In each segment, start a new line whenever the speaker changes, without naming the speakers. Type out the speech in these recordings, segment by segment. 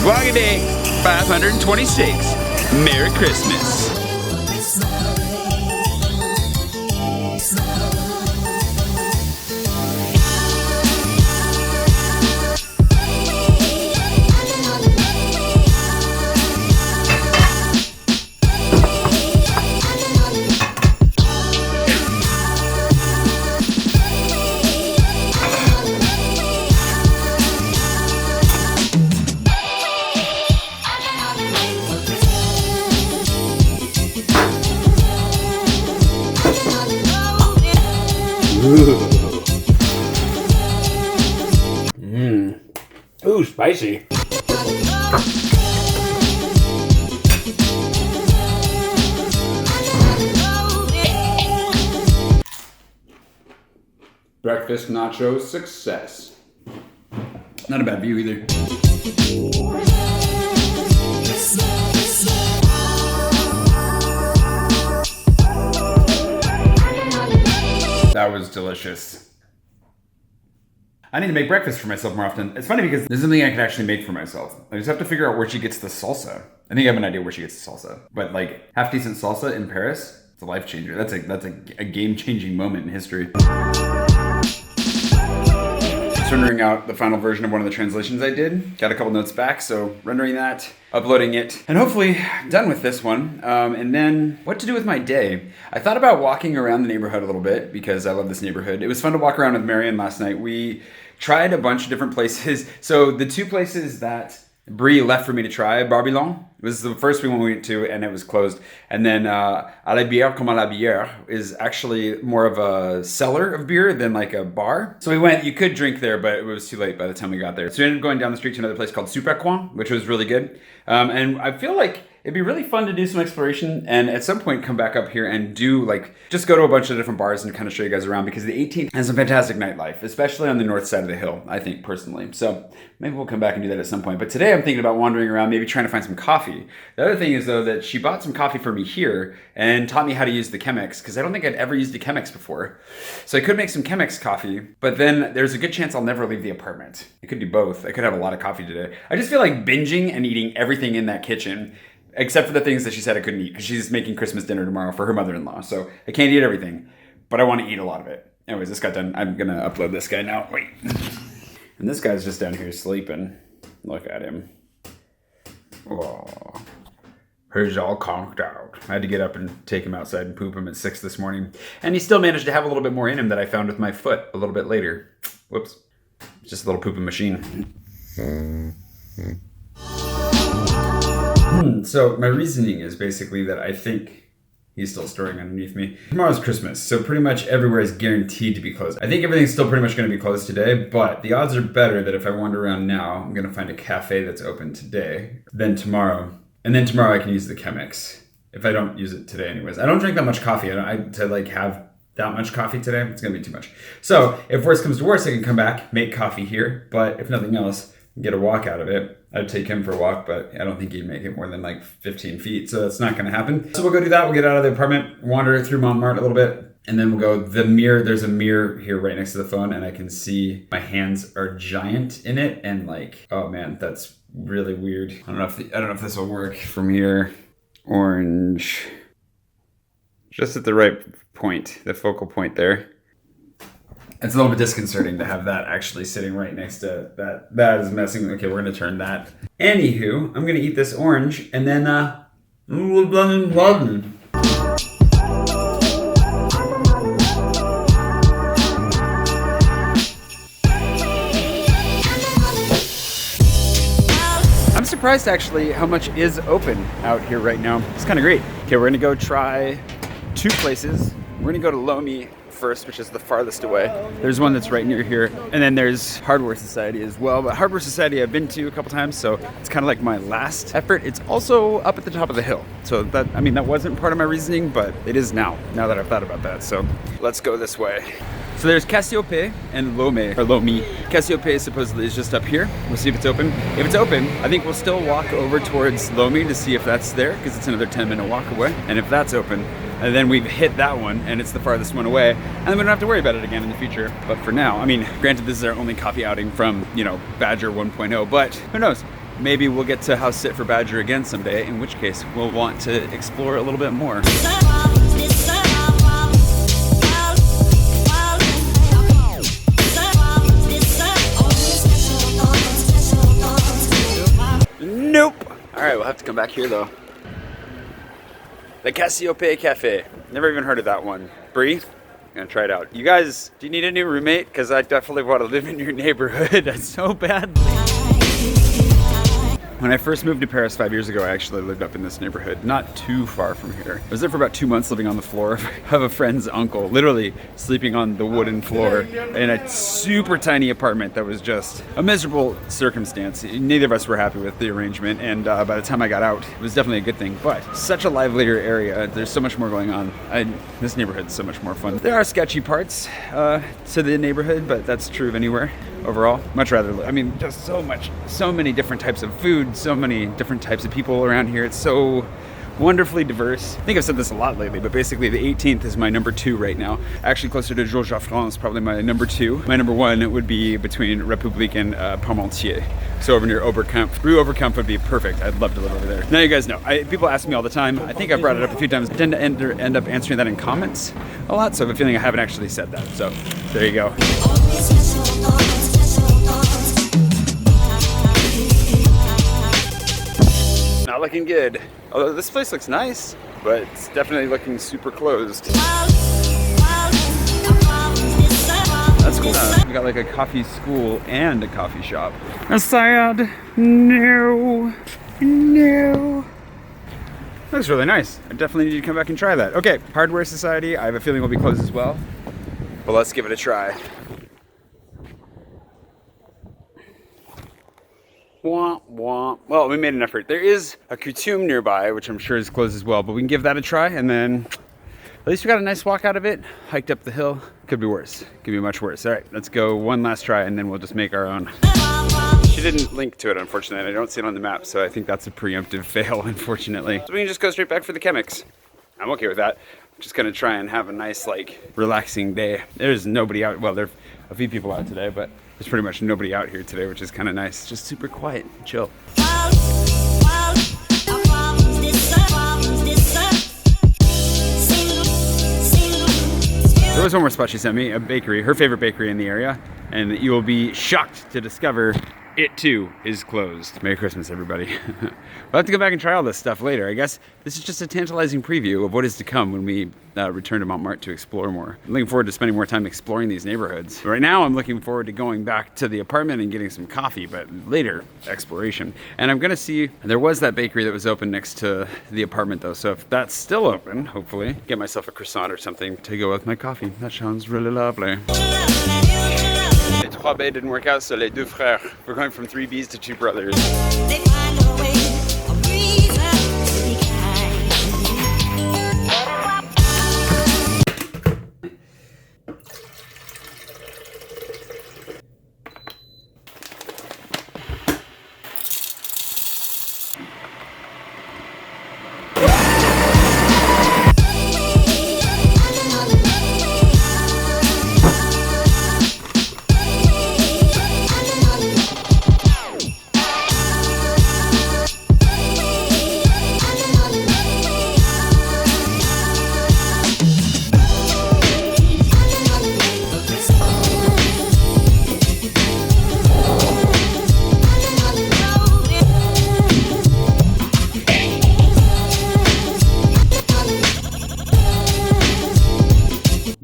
Wagga Day 526. Merry Christmas.
Ooh, spicy.
Breakfast nachos success. Not a bad view either. That was delicious. I need to make breakfast for myself more often. It's funny because there's something I can actually make for myself. I just have to figure out where she gets the salsa. I think I have an idea where she gets the salsa. But like half decent salsa in Paris, it's a life changer. That's a game-changing moment in history. Just rendering out the final version of one of the translations I did. Got a couple notes back, so rendering that, uploading it, and hopefully done with this one. And then what to do with my day. I thought about walking around the neighborhood a little bit because I love this neighborhood. It was fun to walk around with Marion last night. We tried a bunch of different places. So the two places that Brie left for me to try, Babylon was the first one we went to, and it was closed. And then à la bière comme à la bière is actually more of a cellar of beer than like a bar. So we went, you could drink there, but it was too late by the time we got there. So we ended up going down the street to another place called Super Coin, which was really good. And I feel like it'd be really fun to do some exploration and at some point come back up here and do like, just go to a bunch of different bars and kind of show you guys around because the 18th has some fantastic nightlife, especially on the north side of the hill, I think personally. So maybe we'll come back and do that at some point. But today I'm thinking about wandering around, maybe trying to find some coffee. The other thing is though that she bought some coffee for me here and taught me how to use the Chemex because I don't think I'd ever used a Chemex before. So I could make some Chemex coffee, but then there's a good chance I'll never leave the apartment. I could do both. I could have a lot of coffee today. I just feel like binging and eating everything in that kitchen except for the things that she said I couldn't eat because she's making Christmas dinner tomorrow for her mother-in-law. So I can't eat everything, but I want to eat a lot of it. Anyways, this got done. I'm going to upload this guy now. Wait. And this guy's just down here sleeping. Look at him. Oh, he's all conked out. I had to get up and take him outside and poop him at 6 this morning. And he still managed to have a little bit more in him that I found with my foot a little bit later. Whoops. It's just a little pooping machine. So my reasoning is basically that I think he's still storing underneath me. Tomorrow's Christmas, so pretty much everywhere is guaranteed to be closed. I think everything's still pretty much going to be closed today, but the odds are better that if I wander around now, I'm going to find a cafe that's open today than tomorrow. And then tomorrow I can use the Chemex if I don't use it today anyways. I don't drink that much coffee. To like have that much coffee today, it's going to be too much. So if worst comes to worst, I can come back, make coffee here, but if nothing else, get a walk out of it. I'd take him for a walk, but I don't think he'd make it more than like 15 feet. So that's not going to happen. So we'll go do that. We'll get out of the apartment, wander through Montmartre a little bit, and then we'll go the mirror. There's a mirror here right next to the phone, and I can see my hands are giant in it. And like, oh man, that's really weird. I don't know if this will work from here. Orange, just at the right point, the focal point there. It's a little bit disconcerting to have that actually sitting right next to that. That is messing. Okay, we're going to turn that. Anywho, I'm going to eat this orange and then, I'm surprised actually how much is open out here right now. It's kind of great. Okay, we're going to go try two places. We're going to go to Lomi first, which is the farthest away. There's one that's right near here, and then there's Hardware Society as well. But Hardware Society I've been to a couple times, so it's kind of like my last effort. It's also up at the top of the hill, so that wasn't part of my reasoning, but it is now that I've thought about that. So let's go this way. So there's Cassiope and Lomi. Cassiope supposedly is just up here. We'll see if it's open. If it's open, I think we'll still walk over towards Lomi to see if that's there, because it's another 10-minute walk away. And if that's open, and then we've hit that one, and it's the farthest one away, and then we don't have to worry about it again in the future. But for now, granted, this is our only coffee outing from, Badger 1.0, but who knows? maybe we'll get to house sit for Badger again someday, in which case we'll want to explore a little bit more. Nope. All right, we'll have to come back here though. The Cassiope Cafe. Never even heard of that one. Bree, I'm gonna try it out. You guys, do you need a new roommate? Because I definitely want to live in your neighborhood so badly. When I first moved to Paris 5 years ago, I actually lived up in this neighborhood, not too far from here. I was there for about 2 months living on the floor of a friend's uncle, literally sleeping on the wooden floor in a super tiny apartment that was just a miserable circumstance. Neither of us were happy with the arrangement, and by the time I got out, it was definitely a good thing. But such a livelier area, there's so much more going on. This neighborhood's so much more fun. There are sketchy parts to the neighborhood, but that's true of anywhere. Overall, much rather, I mean, just so many different types of food, so many different types of people around here. It's so wonderfully diverse. I think I've said this a lot lately, but basically the 18th is my number 2 right now. Actually closer to Georges France, probably my number 2. My number 1 would be between République and Parmentier. So over near Oberkampf. Rue Oberkampf would be perfect. I'd love to live over there. Now you guys know, people ask me all the time. I think I brought it up a few times. I tend to end up answering that in comments a lot, so I have a feeling I haven't actually said that. So there you go. Not looking good. Although this place looks nice, but it's definitely looking super closed. That's cool. We got like a coffee school and a coffee shop. Sad. No. Looks really nice. I definitely need to come back and try that. Okay, Hardware Society. I have a feeling will be closed as well. But let's give it a try. Wah, wah. Well, we made an effort. There is a Coutume nearby, which I'm sure is closed as well, but we can give that a try, and then at least we got a nice walk out of it. Hiked up the hill. Could be worse. Could be much worse. All right, let's go one last try, and then we'll just make our own. She didn't link to it, unfortunately. I don't see it on the map, so I think that's a preemptive fail, unfortunately. So we can just go straight back for the chemics. I'm okay with that. I'm just gonna try and have a nice, like, relaxing day. There's nobody out. Well, there are a few people out today, but there's pretty much nobody out here today, which is kind of nice. Just super quiet, chill. There was one more spot she sent me, a bakery, her favorite bakery in the area, and you will be shocked to discover it too is closed. Merry Christmas, everybody. We'll have to go back and try all this stuff later. I guess this is just a tantalizing preview of what is to come when we return to Montmartre to explore more. I'm looking forward to spending more time exploring these neighborhoods. Right now, I'm looking forward to going back to the apartment and getting some coffee, but later, exploration. And I'm gonna see, there was that bakery that was open next to the apartment though, so if that's still open, hopefully, get myself a croissant or something to go with my coffee. That sounds really lovely. Les 3B didn't work out, so les deux frères. We're going from 3 Bs to 2 brothers. They find a way, a reason to be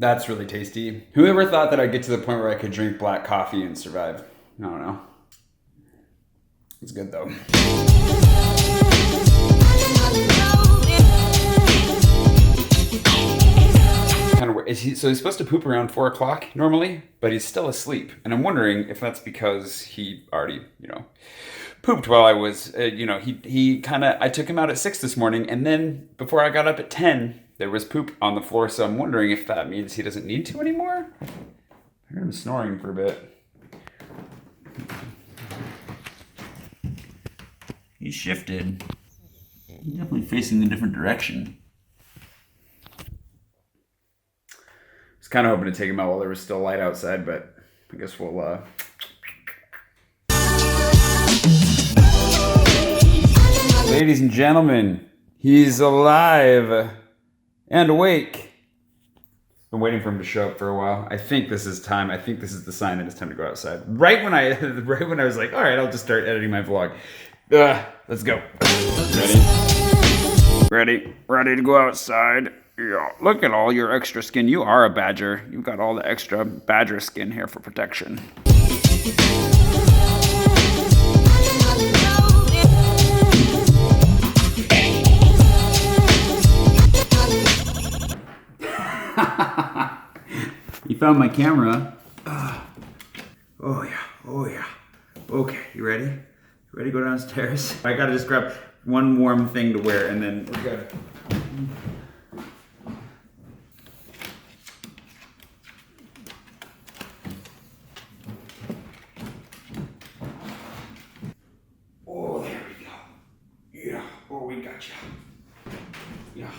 That's really tasty. Whoever thought that I'd get to the point where I could drink black coffee and survive? I don't know. It's good though. Kind of weird. So he's supposed to poop around 4 o'clock normally, but he's still asleep. And I'm wondering if that's because he already, pooped while I was, I took him out at 6 this morning, and then before I got up at 10, there was poop on the floor, so I'm wondering if that means he doesn't need to anymore. I heard him snoring for a bit. He shifted. He's definitely facing a different direction. I was kind of hoping to take him out while there was still light outside, but I guess we'll Ladies and gentlemen, he's alive and awake. Been waiting for him to show up for a while. I think this is time. I think this is the sign that it's time to go outside. Right when I was like, all right, I'll just start editing my vlog. Let's go. Ready to go outside. Yeah, look at all your extra skin. You are a badger. You've got all the extra badger skin here for protection. You found my camera. Oh yeah. Okay, you ready? You ready to go downstairs? I gotta just grab one warm thing to wear and then we're good. Oh, there we go. Yeah, oh, we got you. Yeah.